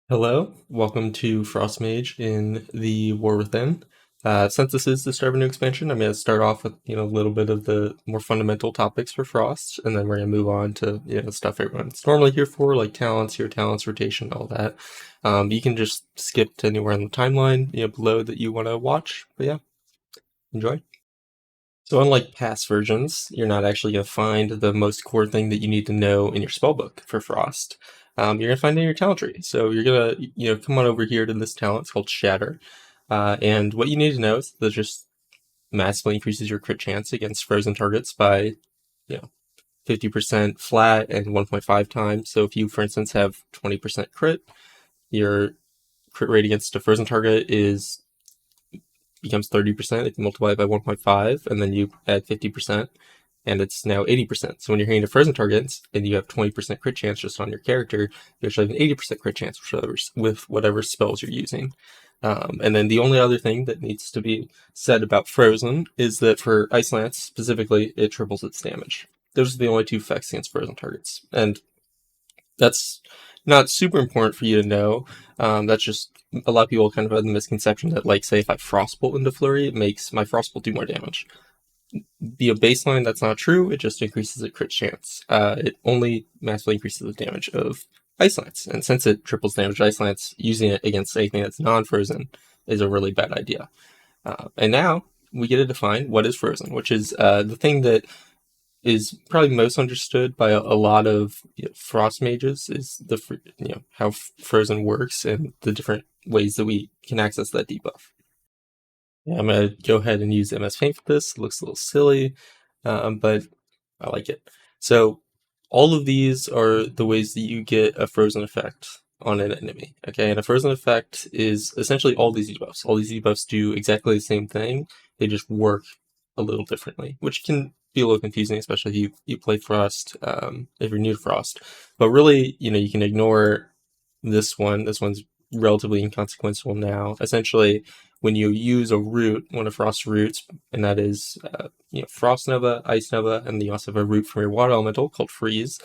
Hello, welcome to Frost Mage in the War Within. Since this is the start of a new expansion, I'm going to start off with a little bit of the more fundamental topics for Frost, and then we're going to move on to stuff everyone's normally here for, like talents, hero talents, rotation, all that. You can just skip to anywhere in the timeline below that you want to watch. But yeah, enjoy. So unlike past versions, you're not actually going to find the most core thing that you need to know in your spellbook for Frost. You're going to find it in your talent tree. So you're going to come on over here to this talent. It's called Shatter. And what you need to know is that it just massively increases your crit chance against frozen targets by 50% flat and 1.5 times. So if you, for instance, have 20% crit, your crit rate against a frozen target becomes 30%. If you multiply it by 1.5, and then you add 50%, and it's now 80%. So when you're hitting the frozen targets and you have 20% crit chance just on your character, you actually have an 80% crit chance with whatever spells you're using. And then the only other thing that needs to be said about Frozen is that for Ice Lance specifically, it triples its damage. Those are the only two effects against frozen targets. And that's not super important for you to know. That's just a lot of people kind of have the misconception that, like, say if I Frostbolt into Flurry, it makes my Frostbolt do more damage. Via baseline, that's not true. It just increases the crit chance. It only massively increases the damage of Ice Lance. And since it triples damage Ice Lance, using it against anything that's non-frozen is a really bad idea. And now we get to define what is frozen, which is the thing that is probably most understood by a lot of Frost mages is how Frozen works and the different ways that we can access that debuff. Yeah, I'm gonna go ahead and use MS Paint for this. It looks a little silly, but I like it. So all of these are the ways that you get a frozen effect on an enemy. Okay, and a frozen effect is essentially all these debuffs. All these debuffs do exactly the same thing. They just work a little differently, which can be a little confusing, especially if you play Frost, if you're new to Frost. But really, you can ignore this one. This one's relatively inconsequential now. Essentially, when you use a root, one of Frost's roots, and that is Frost Nova, Ice Nova, and you also have a root from your water elemental called Freeze,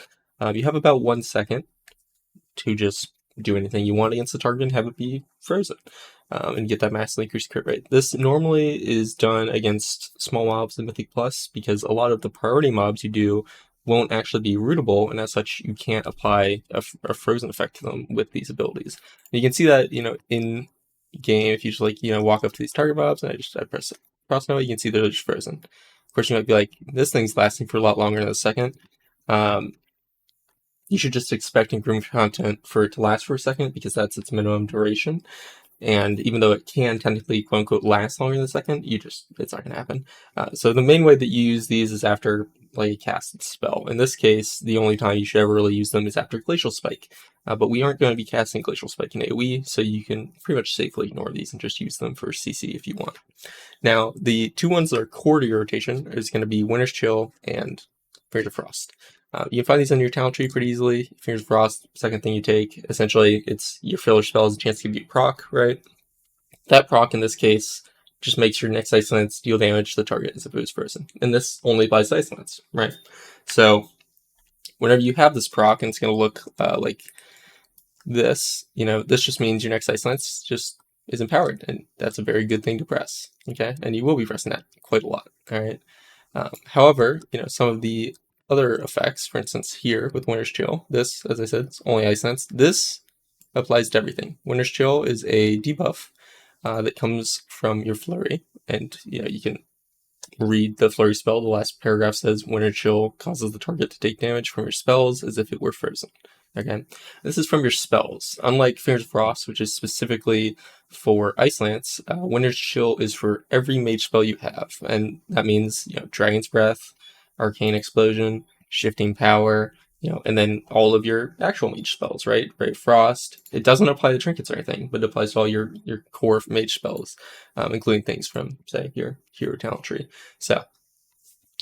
you have about 1 second to just do anything you want against the target and have it be frozen, and get that massively increased crit rate. This normally is done against small mobs in Mythic Plus because a lot of the priority mobs you do won't actually be rootable, and as such, you can't apply a frozen effect to them with these abilities. And you can see that, in game, if you just walk up to these target mobs and I press Frost Nova, you can see they're just frozen. Of course, you might be like, this thing's lasting for a lot longer than a second. You should just expect in Groom content for it to last for a second because that's its minimum duration. And even though it can technically, quote unquote, last longer than a second, it's not going to happen. So the main way that you use these is after a casted spell. In this case, the only time you should ever really use them is after Glacial Spike. But we aren't going to be casting Glacial Spike in AoE, so you can pretty much safely ignore these and just use them for CC if you want. Now, the two ones that are core to your rotation is going to be Winter's Chill and Fingers of Frost. You can find these on your talent tree pretty easily. Fingers of Frost, second thing you take. Essentially, it's your filler spell has a chance to give you proc, right? That proc, in this case, just makes your next Ice Lance deal damage to the target as if it was frozen. And this only applies to Ice Lance, right? So, whenever you have this proc, and it's going to look like this, this just means your next Ice Lance just is empowered, and that's a very good thing to press, okay? And you will be pressing that quite a lot, all right? However, some of the other effects, for instance, here with Winter's Chill, this, as I said, it's only Ice Lance. This applies to everything. Winter's Chill is a debuff that comes from your Flurry, and you can read the Flurry spell. The last paragraph says Winter's Chill causes the target to take damage from your spells as if it were frozen. Okay, this is from your spells. Unlike Fingers of Frost, which is specifically for Ice Lance, Winter's Chill is for every mage spell you have, and that means Dragon's Breath, Arcane Explosion, Shifting Power, and then all of your actual mage spells, right? Right, Frost. It doesn't apply to trinkets or anything, but it applies to all your core mage spells, including things from, say, your hero talent tree. So,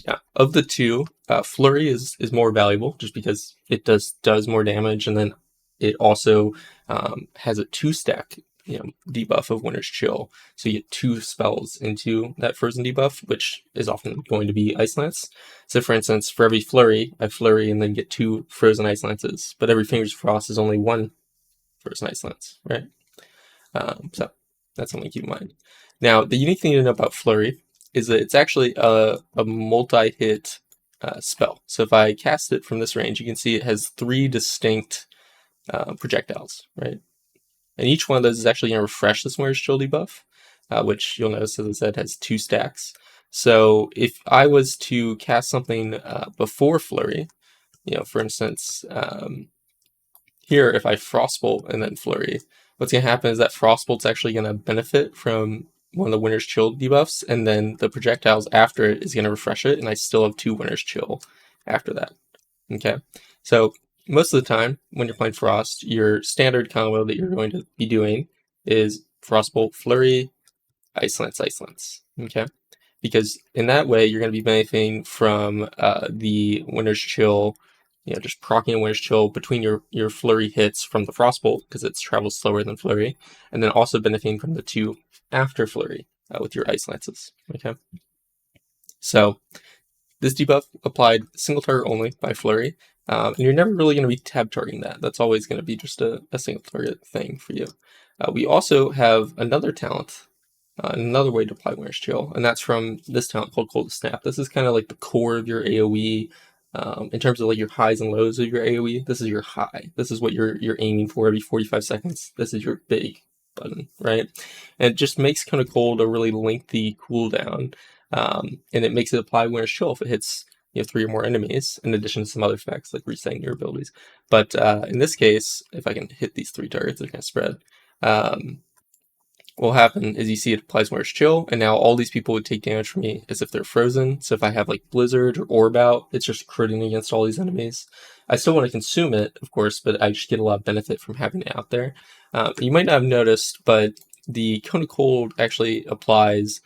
yeah, of the two, Flurry is more valuable just because it does more damage, and then it also has a 2-stack debuff of Winter's Chill, so you get 2 spells into that frozen debuff, which is often going to be Ice Lance. So for instance, for every Flurry, I Flurry and then get 2 frozen Ice Lances, but every Fingers of Frost is only 1 Frozen Ice Lance, right? So that's something to keep in mind. Now, the unique thing to know about Flurry is that it's actually a multi-hit spell. So if I cast it from this range, you can see it has 3 distinct projectiles, right? And each one of those is actually going to refresh this Winter's Chill debuff, which you'll notice, as I said, has 2 stacks. So if I was to cast something before Flurry, for instance, here, if I Frostbolt and then Flurry, what's going to happen is that Frostbolt's actually going to benefit from one of the Winter's Chill debuffs, and then the projectiles after it is going to refresh it, and I still have 2 Winter's Chill after that. Okay, so most of the time when you're playing Frost, your standard combo that you're going to be doing is Frostbolt, Flurry, Ice Lance. Okay, because in that way you're going to be benefiting from the Winter's Chill, just proccing a Winter's Chill between your Flurry hits from the Frostbolt because it travels slower than Flurry, and then also benefiting from the 2 after Flurry with your Ice Lances. Okay, so this debuff applied single target only by Flurry, and you're never really going to be tab targeting that. That's always going to be just a single target thing for you. We also have another talent, another way to apply Winter's Chill, and that's from this talent called Cold Snap. This is kind of like the core of your AoE. In terms of like your highs and lows of your AoE, this is your high. This is what you're aiming for every 45 seconds. This is your big button, right? And it just makes kind of cold a really lengthy cooldown, and it makes it apply Winter's Chill if it hits 3 or more enemies, in addition to some other effects like resetting your abilities. But in this case, if I can hit these 3 targets, they're going to spread. What will happen is you see it applies Winter's Chill, and now all these people would take damage from me as if they're frozen. So if I have like Blizzard or Orb out, it's just critting against all these enemies. I still want to consume it, of course, but I just get a lot of benefit from having it out there. You might not have noticed, but the Cone of Cold actually applies,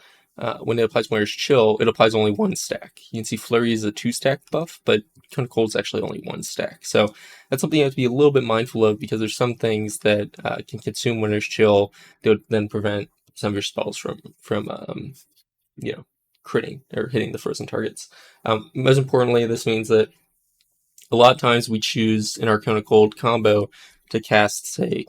when it applies Winter's Chill, it applies only 1 stack. You can see Flurry is a 2-stack buff, but Cone of Cold is actually only 1 stack. So that's something you have to be a little bit mindful of, because there's some things that can consume Winter's Chill that would then prevent some of your spells from critting or hitting the frozen targets. Most importantly, this means that a lot of times we choose in our Cone of Cold combo to cast, say,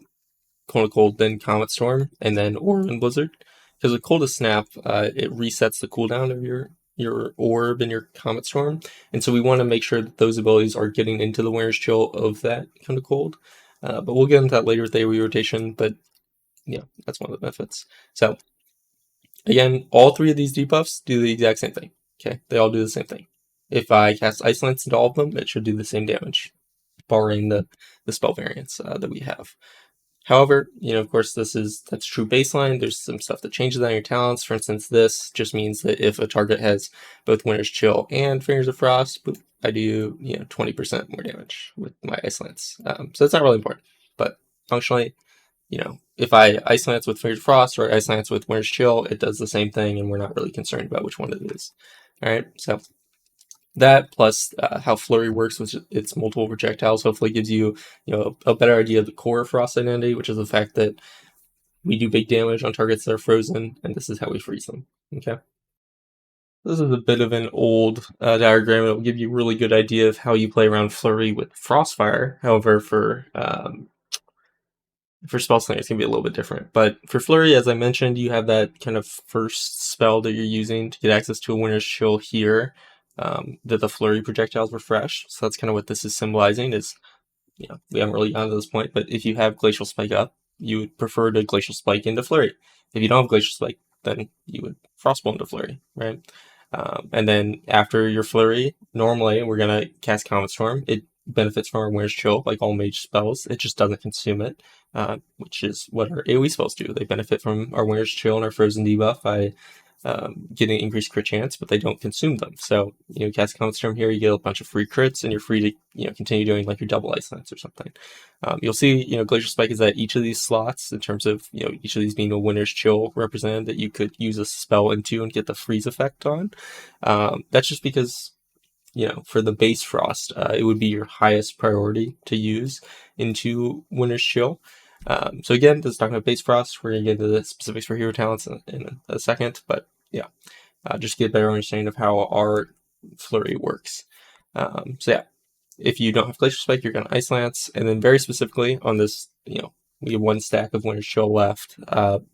Cone of Cold, then Comet Storm, and then Orb and Blizzard. Because with Cold Snap, it resets the cooldown of your Orb and your Comet Storm, and so we want to make sure that those abilities are getting into the Winter's Chill of that kind of cold. But we'll get into that later with AoE rotation, but that's one of the benefits. So again, all 3 of these debuffs do the exact same thing. Okay, they all do the same thing. If I cast Ice Lance into all of them, it should do the same damage, barring the spell variants that we have. However, of course, that's true baseline. There's some stuff that changes on your talents. For instance, this just means that if a target has both Winter's Chill and Fingers of Frost, I do 20% more damage with my Ice Lance. So it's not really important, but functionally, if I Ice Lance with Fingers of Frost or Ice Lance with Winter's Chill, it does the same thing, and we're not really concerned about which one it is. All right, so that plus how Flurry works with its multiple projectiles hopefully gives you, a better idea of the core of Frost identity, which is the fact that we do big damage on targets that are frozen, and this is how we freeze them. Okay. This is a bit of an old diagram. It will give you a really good idea of how you play around Flurry with Frostfire. However, for Spellslinger, it's going to be a little bit different. But for Flurry, as I mentioned, you have that kind of first spell that you're using to get access to a Winter's Chill here, that the Flurry projectiles refresh. So that's kind of what this is symbolizing is, we haven't really gotten to this point, but if you have Glacial Spike up, you would prefer to Glacial Spike into Flurry. If you don't have Glacial Spike, then you would Frostbolt into Flurry, right? And then after your Flurry, normally we're going to cast Comet Storm. It benefits from our Winter's Chill, like all Mage spells. It just doesn't consume it, which is what our AoE spells do. They benefit from our Winter's Chill and our Frozen debuff by getting increased crit chance, but they don't consume them. So, cast Comet Storm here, you get a bunch of free crits, and you're free to, continue doing like your double Ice Lance or something. You'll see, Glacial Spike is at each of these slots in terms of, each of these being a Winter's Chill represented that you could use a spell into and get the freeze effect on. That's just because, for the base Frost, it would be your highest priority to use into Winter's Chill. So again, this is talking about base Frost. We're going to get into the specifics for hero talents in a second, but just get a better understanding of how our Flurry works. So if you don't have Glacial Spike, you're going to Ice Lance, and then very specifically on this, we have 1 stack of Winter's Chill left.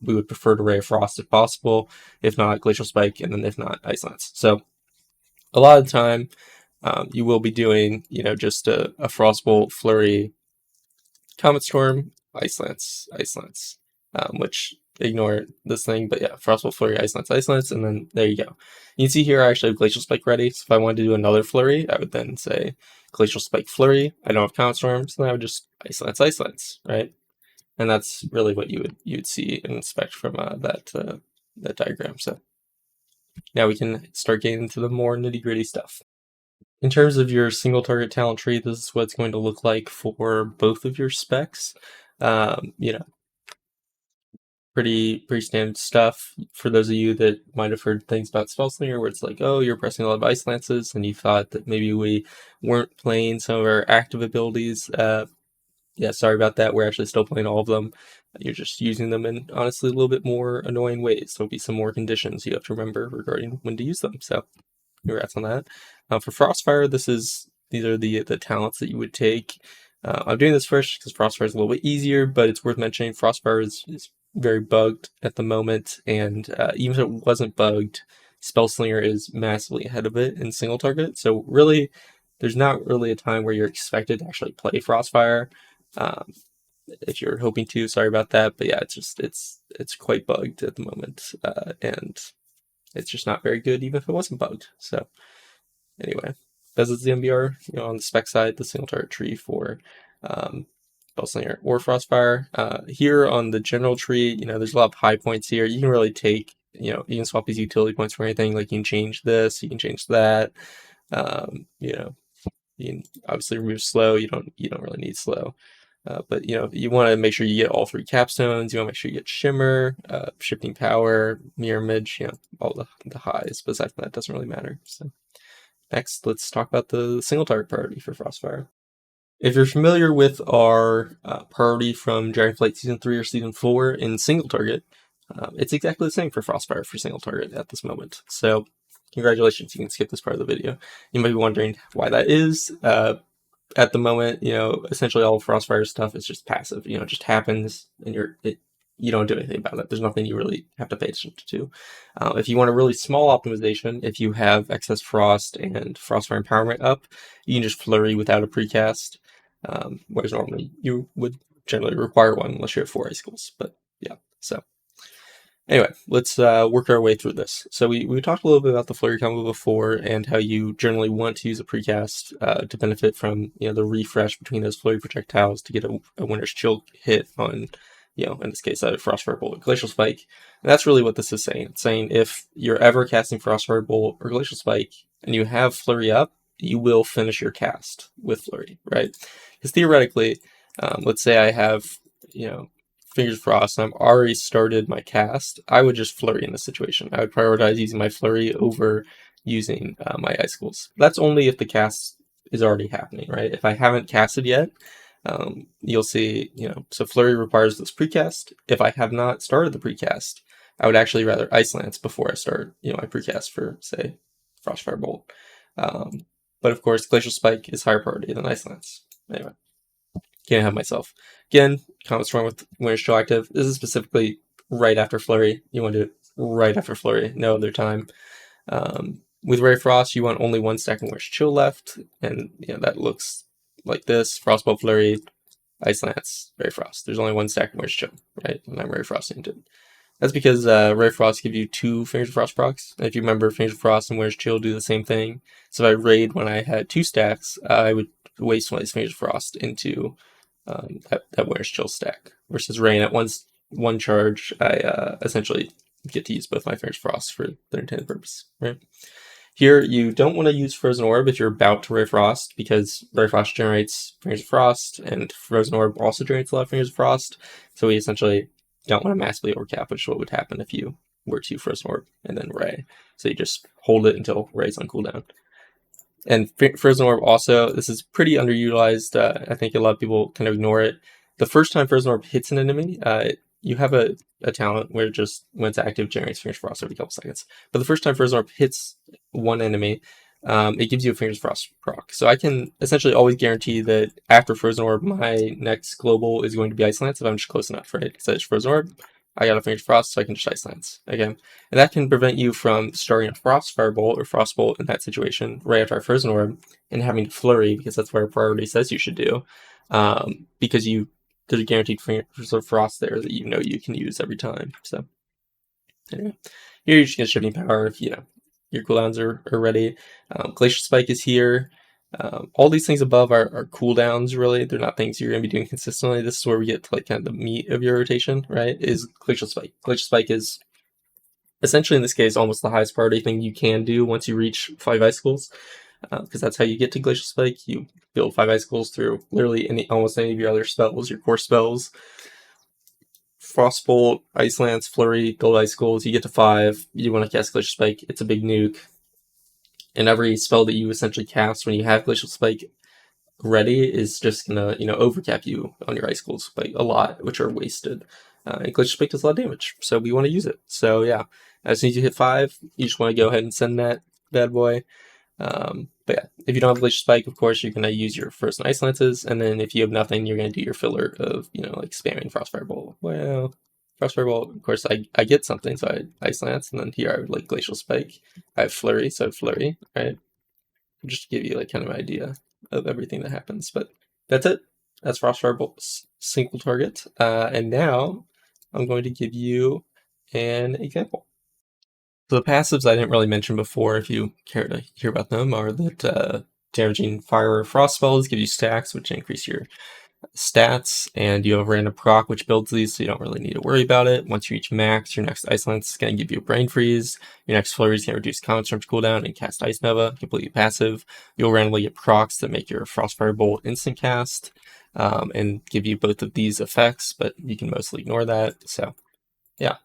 We would prefer to Ray of Frost if possible. If not, Glacial Spike, and then if not, Ice Lance. So a lot of the time, you will be doing, just a Frostbolt, Flurry, Comet Storm, Ice Lance, which ignore this thing, but yeah, Frostbolt, Flurry, Ice Lance, and then there you go. You can see here I actually have Glacial Spike ready, so if I wanted to do another Flurry, I would then say Glacial Spike, Flurry. I don't have Comet Storm, so then I would just Ice Lance, right? And that's really what you would see and expect from that diagram. So now we can start getting into the more nitty-gritty stuff. In terms of your single target talent tree, this is what it's going to look like for both of your specs. Pretty standard stuff. For those of you that might have heard things about Spellslinger where it's like, oh, you're pressing a lot of Ice Lances, and you thought that maybe we weren't playing some of our active abilities. Yeah, sorry about that. We're actually still playing all of them. You're just using them in, honestly, a little bit more annoying ways. There'll be some more conditions you have to remember regarding when to use them. So, congrats on that. For Frostfire, these are the talents that you would take. I'm doing this first because Frostfire is a little bit easier, but it's worth mentioning Frostfire is very bugged at the moment, and even if it wasn't bugged, Spellslinger is massively ahead of it in single target. So really, there's not really a time where you're expected to actually play Frostfire. If you're hoping to, sorry about that, but yeah, it's quite bugged at the moment, and it's just not very good, even if it wasn't bugged. So anyway, as is the MBR, on the spec side, the single target tree for Spellslinger or Frostfire. Here on the general tree, there's a lot of high points here. You can really take, you can swap these utility points for anything. Like you can change this, you can change that. You can obviously remove slow. You don't really need slow. But you want to make sure you get all 3 capstones. You want to make sure you get Shimmer, Shifting Power, Mirror Image, all the highs. But aside from that, it doesn't really matter. So next, let's talk about the single target priority for Frostfire. If you're familiar with our priority from Dragonflight Season 3 or Season 4 in single target, it's exactly the same for Frostfire for single target at this moment. So congratulations, you can skip this part of the video. You might be wondering why that is. At the moment, essentially all of Frostfire stuff is just passive. It just happens, and you don't do anything about it. There's nothing you really have to pay attention to. If you want a really small optimization, if you have excess Frost and Frostfire Empowerment up, you can just Flurry without a precast, whereas normally you would generally require one unless you have 4 icicles. But yeah, so anyway, let's work our way through this. So we talked a little bit about the Flurry combo before and how you generally want to use a precast to benefit from the refresh between those Flurry projectiles to get a Winter's Chill hit on, in this case, a Frostfire Bolt or Glacial Spike. And that's really what this is saying. It's saying if you're ever casting Frostfire Bolt or Glacial Spike and you have Flurry up, you will finish your cast with Flurry, right? Because theoretically, let's say I have, Fingers Frost, and I've already started my cast, I would just Flurry in this situation. I would prioritize using my Flurry over using my Icicles. That's only if the cast is already happening, right? If I haven't casted yet, you'll see, so Flurry requires this precast. If I have not started the precast, I would actually rather Ice Lance before I start, my precast for, say, Frostfire Bolt. But of course, Glacial Spike is higher priority than Ice Lance. Anyway. Can't have myself. Again, Comet Storm with Winter's Chill active. This is specifically right after Flurry. You want to do it right after Flurry, no other time. With Ray Frost, you want only 1 stack of Winter's Chill left, and that looks like this. Frostbolt, Flurry, Ice Lance, Ray Frost. There's only 1 stack of Winter's Chill, right? And I'm Ray Frost into it. That's because Ray Frost gives you 2 Fingers of Frost procs. And if you remember, Fingers of Frost and Winter's Chill do the same thing. So if I raid when I had 2 stacks, I would waste one of these Fingers of Frost into that Winter's Chill stack. Versus Rain at one charge, I essentially get to use both my Fingers of Frost for their intended purpose, right? Here, you don't want to use Frozen Orb if you're about to Ray Frost, because Ray Frost generates Fingers of Frost, and Frozen Orb also generates a lot of Fingers of Frost, so we essentially don't want to massively overcap, which is what would happen if you were to Frozen Orb and then Ray. So you just hold it until Ray's on cooldown. And Frozen Orb also, this is pretty underutilized. I think a lot of people kind of ignore it. The first time Frozen Orb hits an enemy, you have a talent where just when it's active generates Fingers of Frost every couple seconds. But the first time Frozen Orb hits one enemy, it gives you a Fingers Frost proc. So I can essentially always guarantee that after Frozen Orb, my next global is going to be Ice Lance if I'm just close enough, right? Because it's Frozen Orb, I got a Fingers Frost, so I can just Ice Lance. Okay, and that can prevent you from starting a Frostfire Bolt or Frostbolt in that situation right after our Frozen Orb and having to Flurry, because that's what our priority says you should do, because there's a guaranteed Fingers of Frost there that you know you can use every time. So anyway, here you're just gonna Shifting Power if your cooldowns are ready. Glacial Spike is here. All these things above are cooldowns, really. They're not things you're going to be doing consistently. This is where we get to like kind of the meat of your rotation, right? Is Glacial Spike. Glacial Spike is essentially, in this case, almost the highest priority thing you can do once you reach 5 Icicles, because that's how you get to Glacial Spike. You build 5 Icicles through literally almost any of your other spells, your core spells. Frostbolt, Ice Lance, Flurry, Gold Icicles, you get to 5, you want to cast Glacial Spike, it's a big nuke. And every spell that you essentially cast when you have Glacial Spike ready is just gonna, overcap you on your Icicles by a lot, which are wasted. And Glacial Spike does a lot of damage, so we want to use it. So yeah, as soon as you hit 5, you just want to go ahead and send that bad boy. But yeah, if you don't have Glacial Spike, of course, you're going to use your Frozen Ice Lances, and then if you have nothing, you're going to do your filler of, like spamming Frostfire Bolt. Well, Frostfire Bolt, of course, I get something, so I Ice Lance, and then here I would like Glacial Spike. I have Flurry, so Flurry, right? Just to give you like kind of an idea of everything that happens. But that's it. That's Frostfire Bolt's single target. And now I'm going to give you an example. So the passives I didn't really mention before, if you care to hear about them, are that damaging fire or frost spells give you stacks, which increase your stats, and you have a random proc which builds these, so you don't really need to worry about it. Once you reach max, your next Ice Lance is going to give you a Brain Freeze. Your next Flurry is going to reduce Common Storm's cooldown and cast Ice Nova, completely passive. You'll randomly get procs that make your Frostfire Bolt instant cast, and give you both of these effects, but you can mostly ignore that. So yeah.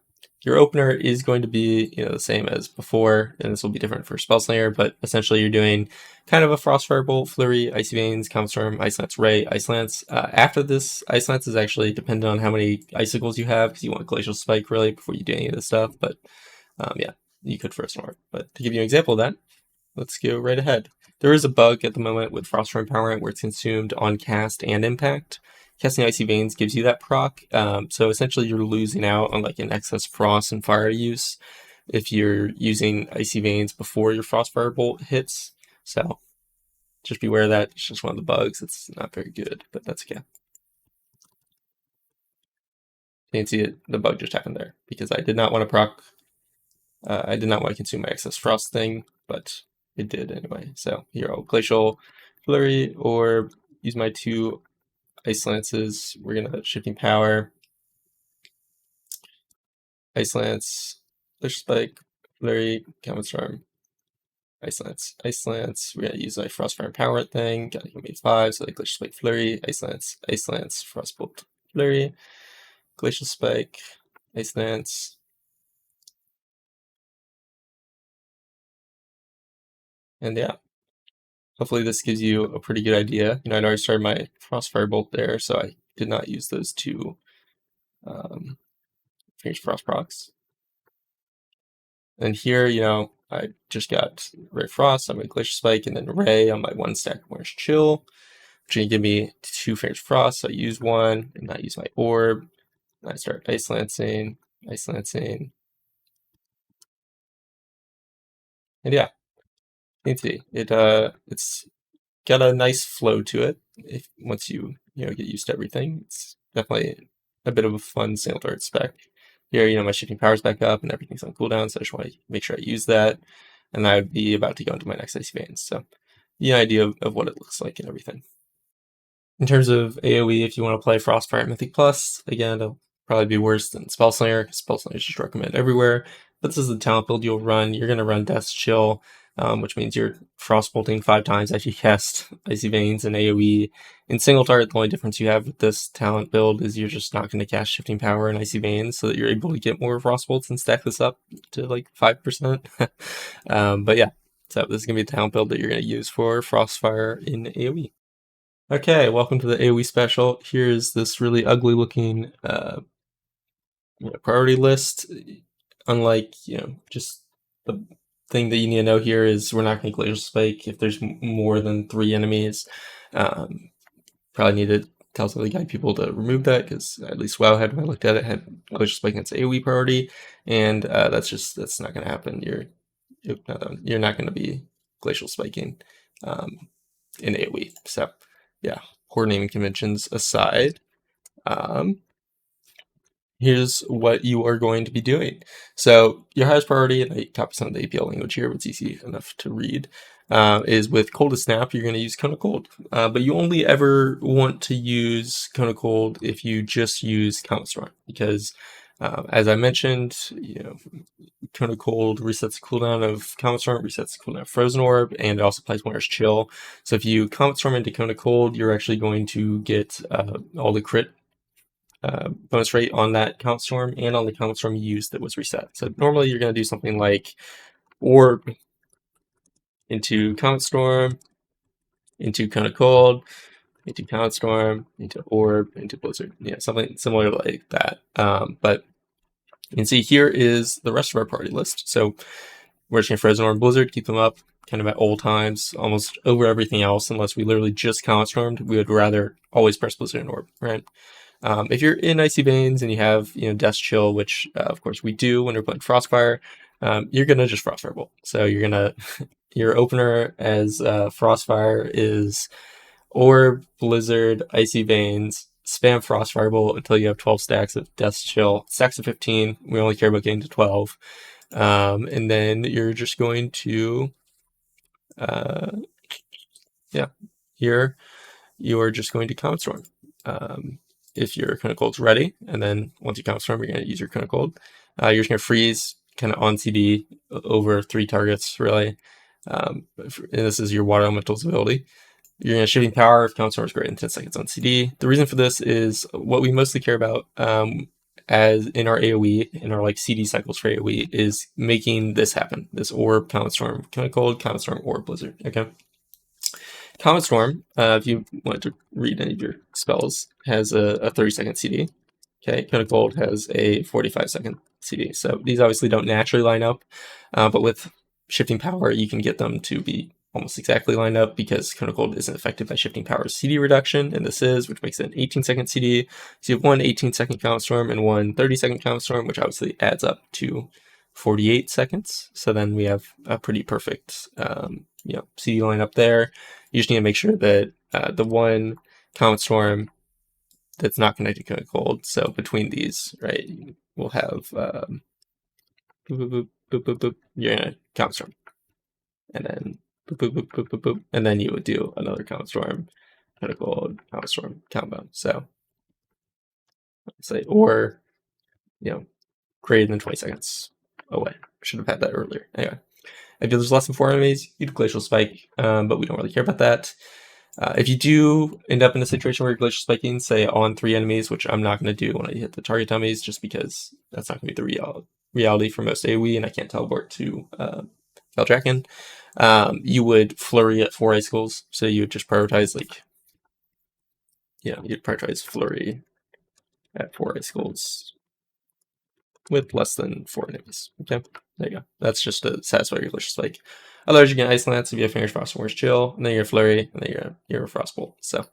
Your opener is going to be, the same as before, and this will be different for Spellslinger, but essentially you're doing kind of a Frostfire Bolt, Flurry, Icy Veins, Common Storm, Ice Lance, Ray, Ice Lance. After this, Ice Lance is actually dependent on how many Icicles you have, because you want Glacial Spike really before you do any of this stuff, but yeah, you could Frozen Orb. But to give you an example of that, let's go right ahead. There is a bug at the moment with Frostfire Empowerment where it's consumed on cast and impact. Casting Icy Veins gives you that proc, so essentially you're losing out on like an excess frost and fire use if you're using Icy Veins before your Frostfire Bolt hits. So just beware of that. It's just one of the bugs. It's not very good, but that's okay. You can see it, the bug just happened there because I did not want to proc. I did not want to consume my excess frost thing, but it did anyway. So here I'll Glacial Flurry or use my 2 Ice Lances. We're gonna Shifting Power, Ice Lance, Glacial Spike, Flurry, Common Storm, Ice Lance, Ice Lance. We're gonna use my Frostfire Power thing. Gotta give me 5, so like Glacial Spike, Flurry, Ice Lance, Frostbolt, Flurry, Glacial Spike, Ice Lance. And yeah, hopefully this gives you a pretty good idea. I'd already started my Frostfire Bolt there, so I did not use those 2 Fierce Frost procs. And here, I just got Ray Frost on my Glacial Spike, and then Ray on my 1 stack Orange Chill, which is going to give me 2 Fierce Frost, so I use 1, and I use my Orb, and I start Ice Lancing, and yeah, you can see, it's got a nice flow to it, once you get used to everything. It's definitely a bit of a fun single target spec. Here, my Shifting Power's back up and everything's on cooldown, so I just want to make sure I use that. And I would be about to go into my next Icy Veins. So the idea of what it looks like and everything. In terms of AoE, if you want to play Frostfire Mythic Plus, again, it'll probably be worse than Spellslinger, because Spellslinger is just recommended everywhere. But this is the talent build you'll run. You're going to run Death's Chill, which means you're Frostbolting 5 times as you cast Icy Veins and AoE. In single target, the only difference you have with this talent build is you're just not going to cast Shifting Power and Icy Veins, so that you're able to get more Frostbolts and stack this up to like 5%. But yeah, so this is going to be a talent build that you're going to use for Frostfire in AoE. Okay, welcome to the AoE special. Here's this really ugly looking priority list. Unlike, just the thing that you need to know here is we're not going to Glacial Spike if there's more than 3 enemies. Probably need to tell some of the guide people to remove that, because at least WoW had, when I looked at it, had Glacial Spike against AOE Priority, and that's not going to happen. You're not going to be Glacial Spiking in AOE. So yeah, poor naming conventions aside, here's what you are going to be doing. So your highest priority, and I copy some of the APL language here, but it's easy enough to read, is with Cold as Snap, you're going to use Cone of Cold. But you only ever want to use Cone of Cold if you just use Comet Storm, because as I mentioned, Cone of Cold resets the cooldown of Comet Storm, resets the cooldown of Frozen Orb, and it also applies Winter's Chill. So if you Comet Storm into Cone of Cold, you're actually going to get all the crit bonus rate on that Comet Storm and on the Comet Storm you used that was reset. So normally you're going to do something like Orb into Comet Storm, into Cone of Cold, into Comet Storm, into Orb, into Blizzard. Yeah, something similar like that. But you can see here is the rest of our party list. So we're just going to Frozen Orb and Blizzard, keep them up kind of at all times, almost over everything else, unless we literally just Comet Stormed. We would rather always press Blizzard and Orb, right? If you're in Icy Veins and you have Death Chill, which of course we do when we're playing Frostfire, you're gonna just Frostfire Bolt. So you're gonna your opener as Frostfire is Orb, Blizzard, Icy Veins, spam Frostfire Bolt until you have 12 stacks of Death Chill. Stacks of 15. We only care about getting to 12, and then you're just going to here you are just going to Comet Storm. If your Cone of Cold's ready, and then once you Comet Storm, you're going to use your Cone of Cold. You're just going to freeze kind of on CD over 3 targets, really. And this is your Water Elemental's ability. You're going to Shifting Power if Comet Storm is greater than 10 seconds on CD. The reason for this is what we mostly care about as in our AoE, in our CD cycles for AoE, is making this happen. This Orb, Comet Storm, Cone of Cold, Comet Storm, Orb, Blizzard. Okay. Comet Storm, if you want to read any of your spells, has a 30-second CD. Okay, Cone of Cold has a 45-second CD. So these obviously don't naturally line up, but with Shifting Power, you can get them to be almost exactly lined up, because Cone of Cold isn't affected by Shifting Power's CD reduction, and this is, which makes it an 18-second CD. So you have one 18-second Comet Storm and one 30-second Comet Storm, which obviously adds up to 48 seconds. So then we have a pretty perfect CD lineup there. You just need to make sure that the one Comet Storm that's not connected to Cone of Cold, so between these, right, we'll have boop, boop, boop, boop, boop, boop, you're gonna Comet Storm, and then boop, boop, boop, boop, boop, boop, and then you would do another Comet Storm, Cone of Cold, Comet Storm combo. So say, or greater than 20 seconds away. Should have had that earlier. Anyway. If there's less than 4 enemies, you do Glacial Spike, but we don't really care about that. If you do end up in a situation where you're Glacial Spiking, say on 3 enemies, which I'm not going to do when I hit the target dummies, just because that's not going to be the reality for most AoE, and I can't teleport to Valdrakken, you would Flurry at 4 Icicles, so you would just prioritize, you'd prioritize Flurry at 4 Icicles with less than 4 enemies. Okay, there you go. That's just to satisfy your Glacial Spike. Otherwise, you get Ice Lance if you have Fingers, Frost, and Winter's Chill, and then you're Flurry, and then you're a Frostbolt. So,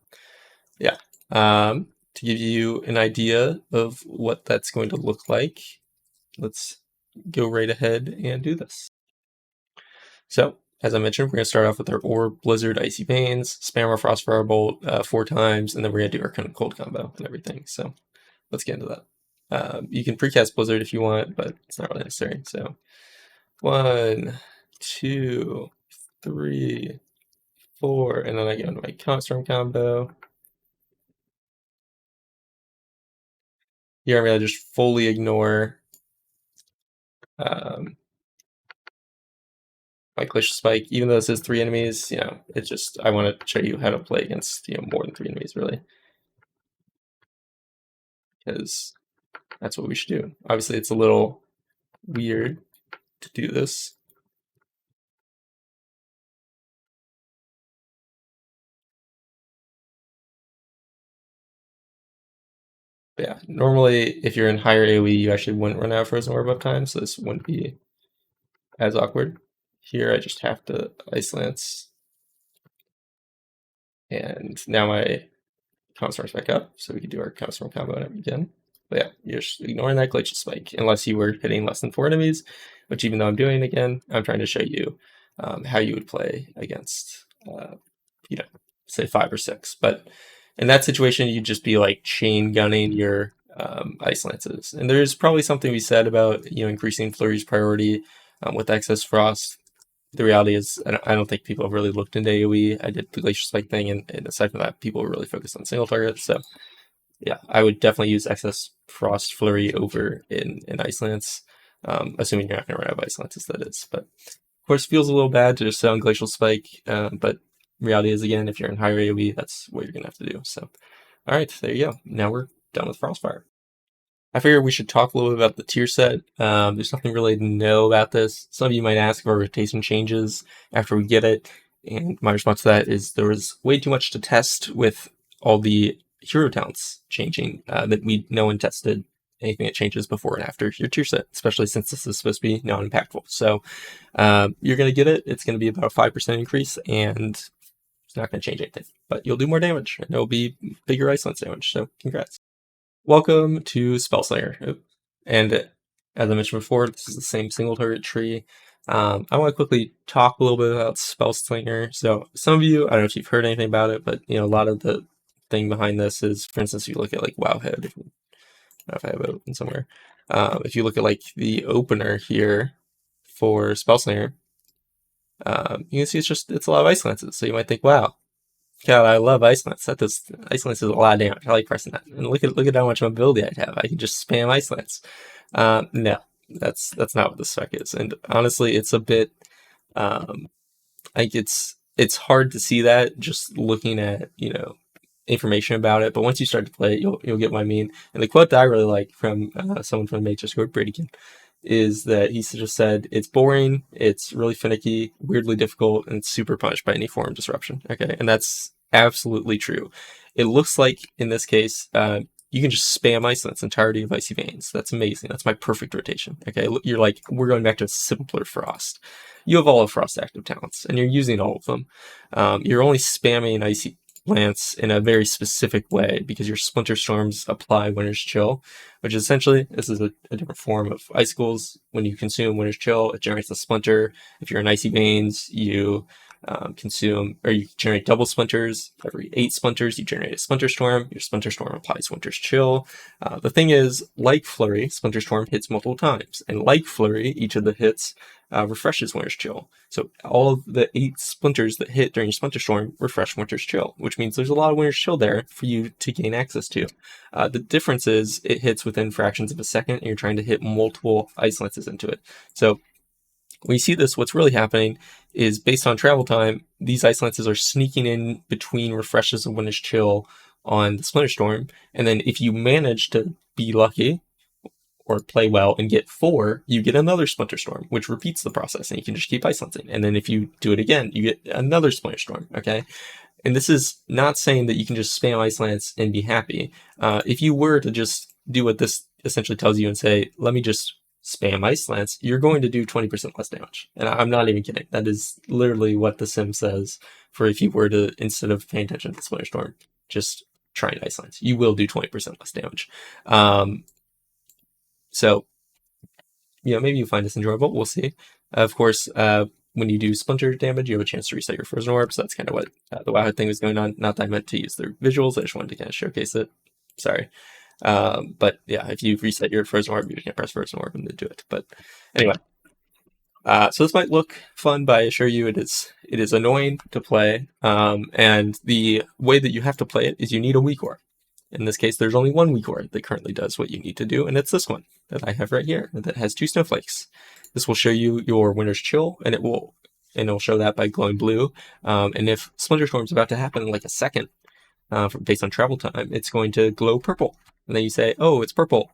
yeah. To give you an idea of what that's going to look like, let's go right ahead and do this. So, as I mentioned, we're going to start off with our Orb, Blizzard, Icy Veins, spam our Frostfire Bolt 4 times, and then we're going to do our Cone of Cold combo and everything. So, let's get into that. You can precast Blizzard if you want, but it's not really necessary. So 1, 2, 3, 4, and then I go into my Comet Storm combo. Here I'm going to just fully ignore my Glacial Spike. Even though this is 3 enemies, it's just, I want to show you how to play against more than 3 enemies, really. Because that's what we should do. Obviously, it's a little weird to do this. But yeah, normally if you're in higher AoE, you actually wouldn't run out of Frozen Orb uptime, so this wouldn't be as awkward. here I just have to Ice Lance, and now my Counterstorm's back up, so we can do our Counterstorm combo again. But yeah, you're just ignoring that Glacial Spike, unless you were hitting less than 4 enemies, which even though I'm doing it again, I'm trying to show you how you would play against, you know, say 5 or 6. But in that situation, you'd just be like chain gunning your Ice Lances. And there's probably something we said about, increasing Flurry's priority with excess Frost. The reality is, I don't think people have really looked into AoE. I did the Glacial Spike thing, and aside from that, people were really focused on single targets. So, yeah, I would definitely use excess Frost Flurry over in Ice Lance, assuming you're not going to run out of Ice Lances, that is. But, of course, it feels a little bad to just sit on Glacial Spike, but reality is, again, if you're in higher AoE, that's what you're going to have to do. So, all right, there you go. Now we're done with Frostfire. I figured we should talk a little bit about the tier set. There's nothing really to know about this. Some of you might ask if our rotation changes after we get it, and my response to that is there was way too much to test with all the hero talents changing that no one tested anything that changes before and after your tier set, especially since this is supposed to be non-impactful. So you're going to get it. It's going to be about a 5% increase, and it's not going to change anything. But you'll do more damage, and it'll be bigger Ice Lance damage, so congrats. Welcome to Spellslinger, and as I mentioned before, this is the same single target tree. I want to quickly talk a little bit about Spellslinger. So some of you, I don't know if you've heard anything about it, but a lot of the thing behind this is, for instance, if you look at like Wowhead, I don't know if I have it open somewhere. If you look at like the opener here for Spellslinger, you can see it's a lot of Ice Lances. So you might think, wow, God, I love Ice Lance. Ice Lance is a lot of damage. I like pressing that. And look at how much mobility I'd have. I can just spam Ice Lance. No, that's not what the spec is. And honestly, it's a bit like it's hard to see that just looking at information about it. But once you start to play it, you'll get what I mean. And the quote that I really like from someone from the Mage Discord, Bradykin, is that he just said, it's boring, it's really finicky, weirdly difficult, and it's super punished by any form of disruption. Okay, and that's absolutely true. It looks like, in this case, you can just spam Ice Lance entirety of Icy Veins. That's amazing. That's my perfect rotation. Okay, you're like, we're going back to simpler Frost. You have all of Frost active talents, and you're using all of them. You're only spamming Icy Lance in a very specific way because your Splinter Storms apply Winter's Chill, which is essentially, this is a different form of Icicles. When you consume Winter's Chill, it generates a Splinter. If you're in Icy Veins, you you generate double Splinters. Every 8 Splinters, you generate a Splinter Storm. Your Splinter Storm applies Winter's Chill. The thing is, like Flurry, Splinter Storm hits multiple times, and like Flurry, each of the hits refreshes Winter's Chill. So all of the 8 Splinters that hit during your Splinter Storm refresh Winter's Chill, which means there's a lot of Winter's Chill there for you to gain access to. The difference is it hits within fractions of a second, and you're trying to hit multiple Ice Lances into it. So when you see this, what's really happening is, based on travel time, these Ice Lances are sneaking in between refreshes of Winter's Chill on the Splinter Storm, and then if you manage to be lucky or play well and get 4, you get another Splinter Storm, which repeats the process, and you can just keep Ice Lancing. And then if you do it again, you get another Splinter Storm, okay? And this is not saying that you can just spam Ice Lance and be happy. If you were to just do what this essentially tells you and say, let me just spam Ice Lance, you're going to do 20% less damage. And I'm not even kidding. That is literally what the sim says for if you were to, instead of paying attention to Splinter Storm, just try and Ice Lance. You will do 20% less damage. So, maybe you find this enjoyable. We'll see. Of course, when you do Splinter damage, you have a chance to reset your Frozen Orb. So that's kind of what the Wowhead thing was going on. Not that I meant to use their visuals. I just wanted to kind of showcase it. Sorry. But yeah, if you reset your Frozen Orb, you can press Frozen Orb and then do it. But anyway, so this might look fun, but I assure you it is annoying to play. And the way that you have to play it is you need a weak orb. In this case, there's only one weak orb that currently does what you need to do, and it's this one that I have right here that has 2 snowflakes. This will show you your Winter's Chill, and it'll show that by glowing blue. And if Splinter Storm's about to happen in like a second, based on travel time, it's going to glow purple. And then you say, oh, it's purple,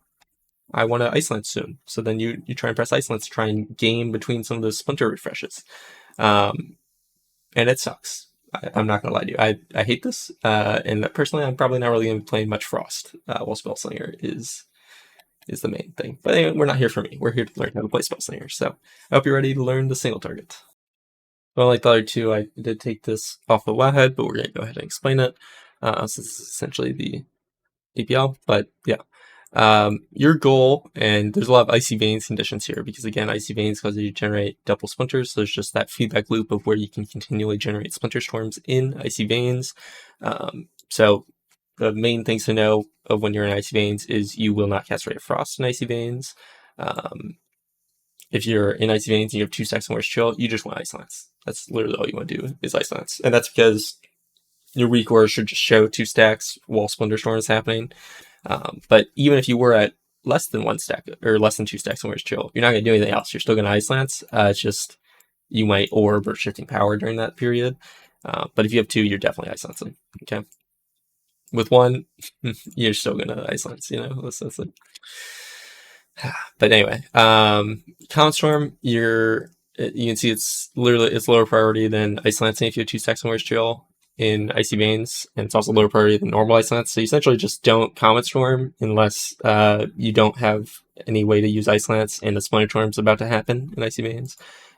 I want to Ice Lance soon. So then you try and press Ice Lance to try and game between some of those Splinter refreshes. And it sucks. I'm not going to lie to you. I hate this. And personally, I'm probably not really going to be playing much Frost while Spellslinger is the main thing. But anyway, we're not here for me. We're here to learn how to play Spellslinger. So I hope you're ready to learn the single target. Well, like the other two, I did take this off of Wowhead, but we're going to go ahead and explain it. So this is essentially the APL, but yeah. Your goal, and there's a lot of icy veins conditions here, because again, icy veins cause you to generate double splinters, so there's just that feedback loop of where you can continually generate splinter storms in icy veins. So the main things to know of when you're in icy veins is you will not cast Ray of Frost in icy veins. If you're in icy veins and you have 2 stacks and Where's Chill, you just want Ice Lance. That's literally all you want to do is Ice Lance, and that's because your recourse should just show 2 stacks while Splinter Storm is happening. But even if you were at less than 1 stack or less than 2 stacks and Where's Chill, you're not going to do anything else. You're still going to Ice Lance. It's just you might orb or shifting power during that period. But if you have 2, you're definitely Ice Lancing. Okay. With 1, you're still going to Ice Lance. You know, that's it. But anyway, Comet Storm, you can see it's lower priority than Ice Lancing if you have 2 stacks and Where's Chill in Icy Veins, and it's also lower priority than normal Ice Lance. So you essentially just don't Comet Storm unless you don't have any way to use Ice Lance and the Splinter Storm's about to happen in Icy Veins.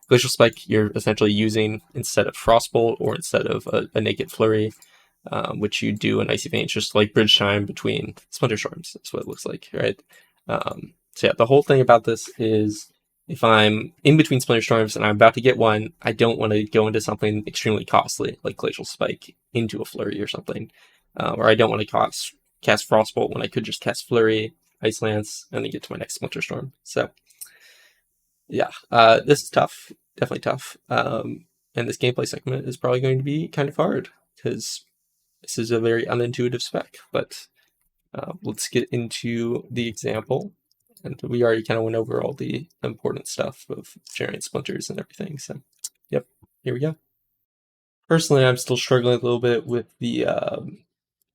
Glacial Spike, you're essentially using instead of Frostbolt or instead of a naked Flurry, which you do in Icy Veins, just like bridge time between Splinter Storms. That's what it looks like, right? So yeah, the whole thing about this is if I'm in between Splinter Storms and I'm about to get one, I don't want to go into something extremely costly like Glacial Spike into a Flurry or something. Or I don't want to cast Frostbolt when I could just cast Flurry, Ice Lance, and then get to my next Splinter Storm. So yeah, this is tough. Definitely tough. And this gameplay segment is probably going to be kind of hard because this is a very unintuitive spec. But let's get into the example. And we already kind of went over all the important stuff of generating splinters and everything. So, yep, here we go. Personally, I'm still struggling a little bit with the,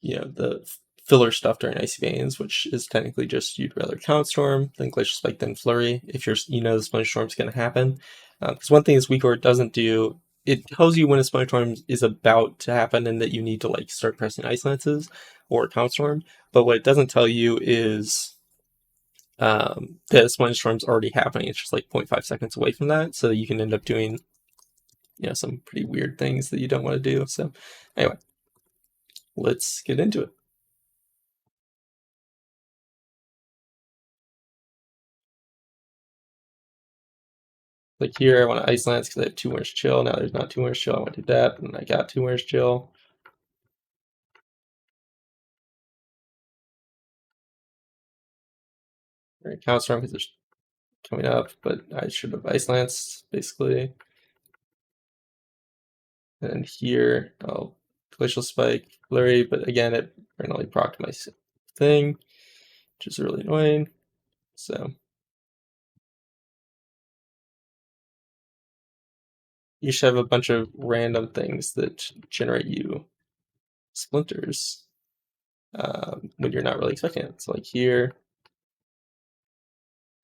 the filler stuff during Icy Veins, which is technically just you'd rather Comet Storm than Glacial Spike than Flurry if the Splinter Storm's going to happen. Because one thing this weak order doesn't do, it tells you when a Splinter Storm is about to happen and that you need to like start pressing Ice Lances or Comet Storm. But what it doesn't tell you is the Splinter Storm's already happening. It's just like 0.5 seconds away from that, so you can end up doing some pretty weird things that you don't want to do. So anyway, let's get into it. Like here, I want to Ice Lance because I have 2 Where's Chill. Now there's not 2 Where's Chill. I want to do that, and I got 2 Where's Chill. Right, Counter Storm because it's coming up, but I should have Ice Lance basically. And here, I'll Glacial Spike, Flurry, but again, it randomly procced my thing, which is really annoying. So you should have a bunch of random things that generate you splinters when you're not really expecting it. So like here,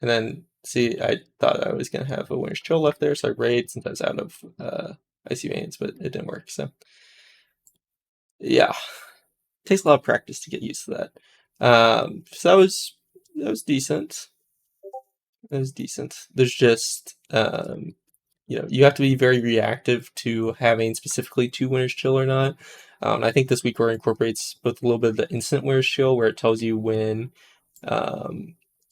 and then see, I thought I was gonna have a Winter's Chill left there, so I raid since I was out of Icy Veins, but it didn't work. So yeah, it takes a lot of practice to get used to that. So that was decent. That was decent. There's just you have to be very reactive to having specifically 2 Winter's Chill or not. I think this week incorporates both a little bit of the instant Winter's Chill, where it tells you when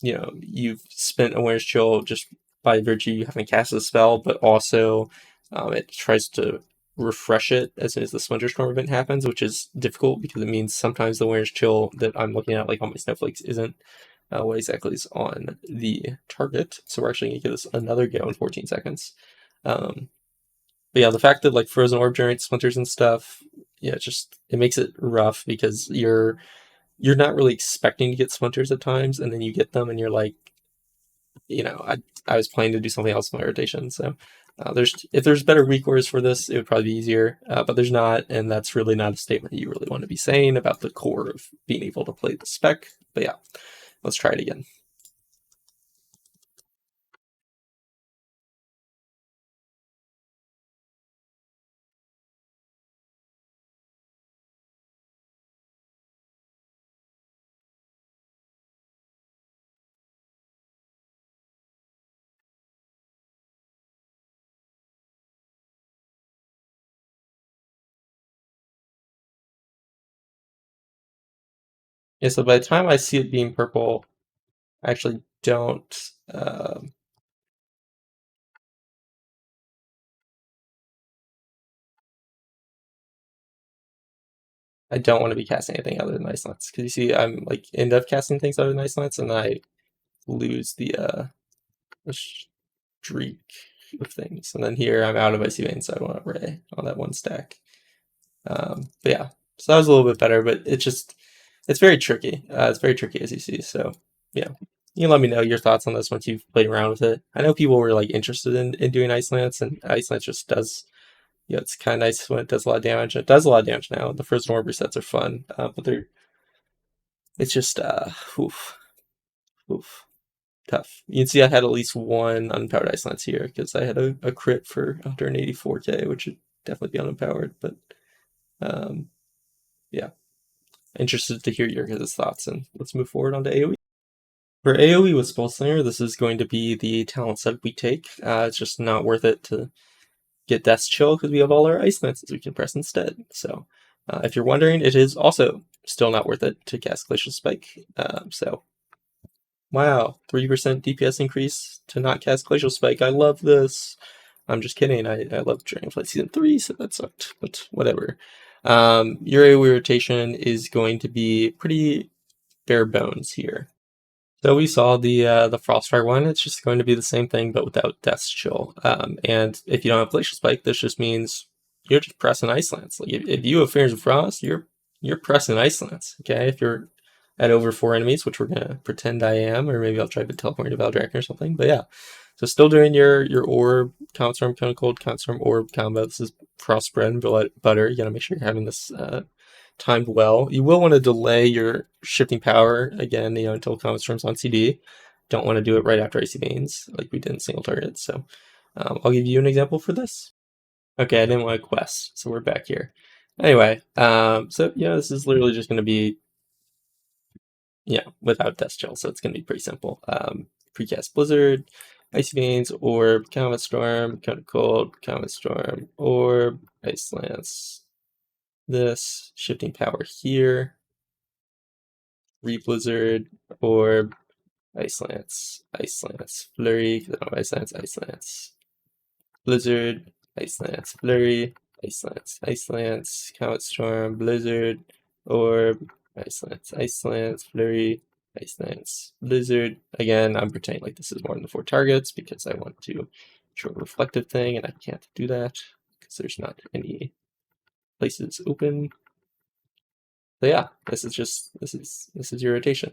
you've spent a Winter's Chill just by virtue you haven't cast a spell, but also it tries to refresh it as soon as the Splinter Storm event happens, which is difficult because it means sometimes the Winter's Chill that I'm looking at, like on my snowflakes, isn't what exactly is on the target. So we're actually going to give this another go in 14 seconds. But yeah, the fact that like Frozen Orb generates splinters and stuff, yeah, it makes it rough because you're not really expecting to get splinters at times, and then you get them, and you're like, I was planning to do something else in my rotation. So if there's better recourse for this, it would probably be easier, but there's not, and that's really not a statement you really want to be saying about the core of being able to play the spec. But yeah, let's try it again. Yeah, so by the time I see it being purple, I actually don't. I don't want to be casting anything other than Ice Lance, because you see, I'm like end up casting things other than Ice Lance, and I lose the streak of things. And then here I'm out of Icy Vein, so I want Ray on that one stack. But yeah, so that was a little bit better, but it's very tricky. It's very tricky, as you see. So yeah, you can let me know your thoughts on this once you've played around with it. I know people were like interested in doing Ice Lance, and Ice Lance just does. Yeah, it's kind of nice when it does a lot of damage. It does a lot of damage now. The first orb resets are fun, but it's just oof, oof, tough. You can see I had at least one unpowered Ice Lance here because I had a crit for 184k, which would definitely be unpowered. But um, yeah, interested to hear your guys' thoughts, and let's move forward onto AOE. For AOE with Spellslinger, this is going to be the talent set we take. It's just not worth it to get Death's Chill because we have all our Ice Lances we can press instead. So if you're wondering, it is also still not worth it to cast Glacial Spike. So wow, 3% DPS increase to not cast Glacial Spike. I love this. I'm just kidding. I love Dragonflight Season 3, so that sucked, but whatever. Your AoE rotation is going to be pretty bare bones here. So we saw the Frostfire one. It's just going to be the same thing, but without Death's Chill. And if you don't have Glacial Spike, this just means you're just pressing Ice Lance. Like if you have Fears of Frost, you're pressing Ice Lance. Okay, if you're at over 4 enemies, which we're gonna pretend I am, or maybe I'll try to teleport to Valdraken or something. But yeah, so still doing your orb, Comet Storm, Cone of Cold, Comet Storm, orb combo. This is Frost Bread and Butter. You gotta make sure you're having this timed well. You will want to delay your shifting power again, until Comet Storm's on CD. Don't want to do it right after Icy Veins, like we did in single target. So I'll give you an example for this. Okay, I didn't want to quest, so we're back here. Anyway, so yeah, this is literally just going to be without Death Chill, so it's going to be pretty simple. Precast Blizzard, Icy Veins, Orb, Comet Storm, Cone of Cold, Comet Storm, Orb, Ice Lance. This shifting power here, Blizzard, Orb, Ice Lance, Flurry, Ice Lance, Blizzard, Ice Lance, Flurry, Ice Lance, Comet Storm, Blizzard, Orb, Ice Lance, Flurry, Ice Lance, Blizzard. Again, I'm pretending like this is more than 4 targets because I want to show a reflective thing, and I can't do that because there's not any places open. So yeah, this is your rotation.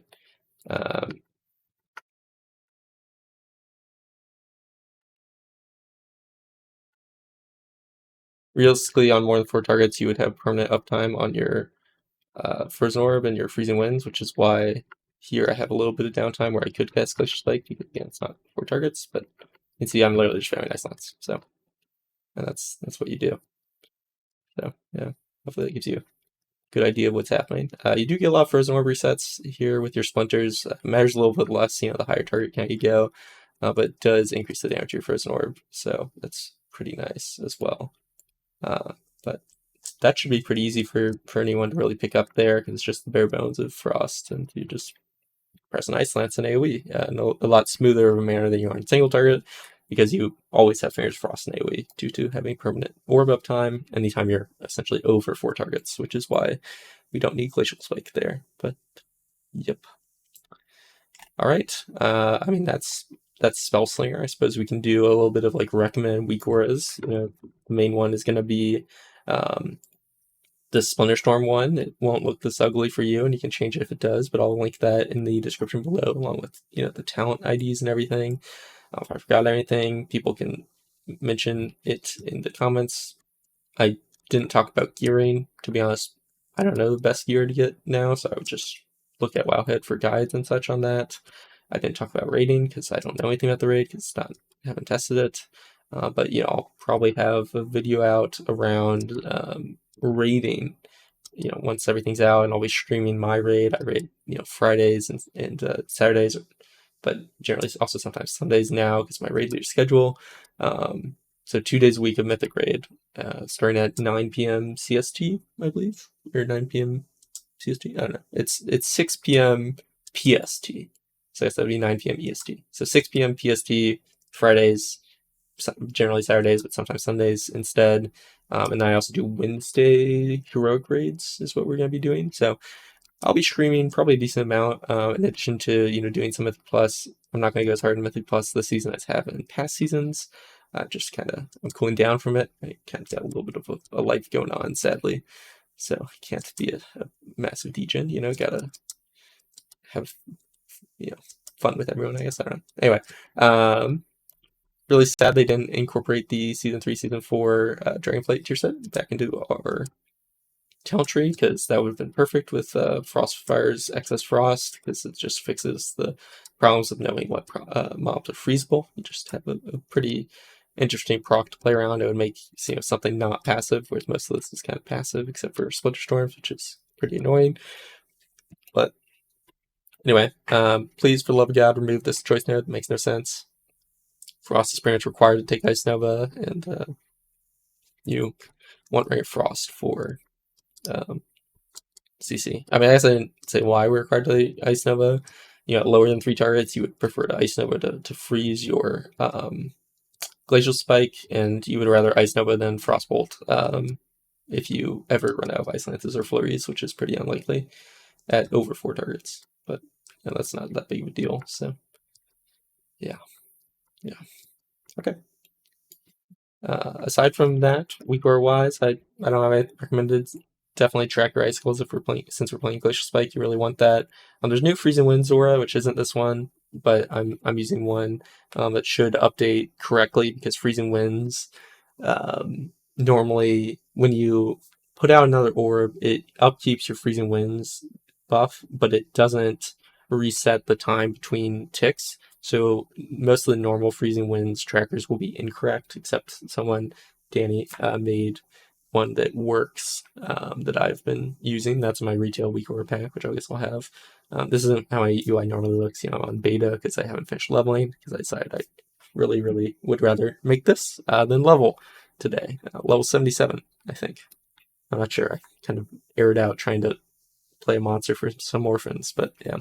Realistically, on more than 4 targets, you would have permanent uptime on your Frozen Orb and your Freezing Winds, which is why here I have a little bit of downtime where I could cast Glacial Spike, because again, it's not 4 targets, but you can see I'm literally just spamming Ice Lance. So, and that's what you do. So yeah, hopefully that gives you a good idea of what's happening. You do get a lot of Frozen Orb resets here with your Splinters. Matters a little bit less, the higher target count you go, but it does increase the damage of your Frozen Orb, so that's pretty nice as well. But that should be pretty easy for anyone to really pick up there, because it's just the bare bones of Frost, and you just press an Ice Lance and AoE, and a lot smoother of a manner than you are in single target, because you always have Fingers Frost and AoE due to having permanent orb uptime anytime you're essentially over 4 targets, which is why we don't need Glacial Spike there. But yep. All right. I mean, that's Spellslinger. I suppose we can do a little bit of like recommend weak auras. The main one is going to be the Splinter Storm one. It won't look this ugly for you, and you can change it if it does, but I'll link that in the description below, along with the talent IDs and everything. If I forgot anything, people can mention it in the comments. I didn't talk about gearing. To be honest, I don't know the best gear to get now, so I would just look at Wowhead for guides and such on that. I didn't talk about raiding because I don't know anything about the raid, because I haven't tested it. But I'll probably have a video out around raiding, once everything's out, and I'll be streaming my raid. I raid, Fridays and Saturdays, but generally also sometimes Sundays now because my raid leader schedule. So 2 days a week of Mythic raid, starting at 9 p.m. CST, I believe, or 9 p.m. CST? I don't know. It's 6 p.m. PST. So I guess that would be 9 p.m. EST. So 6 p.m. PST Fridays, generally Saturdays, but sometimes Sundays instead. And then I also do Wednesday heroic raids is what we're going to be doing. So I'll be streaming probably a decent amount, in addition to, doing some Mythic Plus. I'm not going to go as hard in Mythic Plus this season as I have in past seasons. Just kind of, I'm cooling down from it. I kind of got a little bit of a life going on, sadly. So I can't be a massive degen, gotta have, fun with everyone, I guess. I don't know. Anyway, really sad they didn't incorporate the Season 3, Season 4 Dragonflight tier set back into our talent tree, because that would have been perfect with Frostfire's Excess Frost, because it just fixes the problems of knowing what mobs are freezable. You just have a pretty interesting proc to play around. It would make something not passive, whereas most of this is kind of passive, except for Splinter Storms, which is pretty annoying. But anyway, please, for the love of God, remove this choice node. It makes no sense. Frost is pretty much required to take Ice Nova, and you want Ray of Frost for CC. I mean, I guess I didn't say why we're required to Ice Nova. Lower than 3 targets, you would prefer to Ice Nova to freeze your Glacial Spike, and you would rather Ice Nova than Frostbolt if you ever run out of Ice Lances or Flurries, which is pretty unlikely at over 4 targets. But that's not that big of a deal, so yeah. Okay. Aside from that, weak aura wise, I don't have any recommended. Definitely track your icicles if we're playing, since we're playing Glacial Spike. You really want that. There's new Freezing Winds aura, which isn't this one, but I'm using one that should update correctly, because Freezing Winds normally when you put out another orb, it upkeeps your Freezing Winds buff, but it doesn't reset the time between ticks. So most of the normal Freezing Winds trackers will be incorrect, except Danny, made one that works, that I've been using. That's my retail weak aura pack, which I guess I'll have. This isn't how my UI normally looks. I'm on beta because I haven't finished leveling, because I decided I really, really would rather make this than level today. Level 77, I think. I'm not sure. I kind of aired out trying to play a monster for some orphans, but yeah.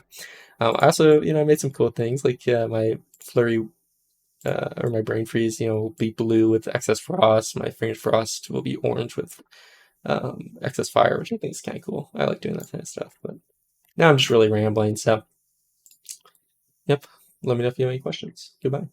I also, made some cool things, like my Flurry, or my Brain Freeze, will be blue with Excess Frost. My Fingers Frost will be orange with Excess Fire, which I think is kind of cool. I like doing that kind of stuff, but now I'm just really rambling, so yep. Let me know if you have any questions. Goodbye.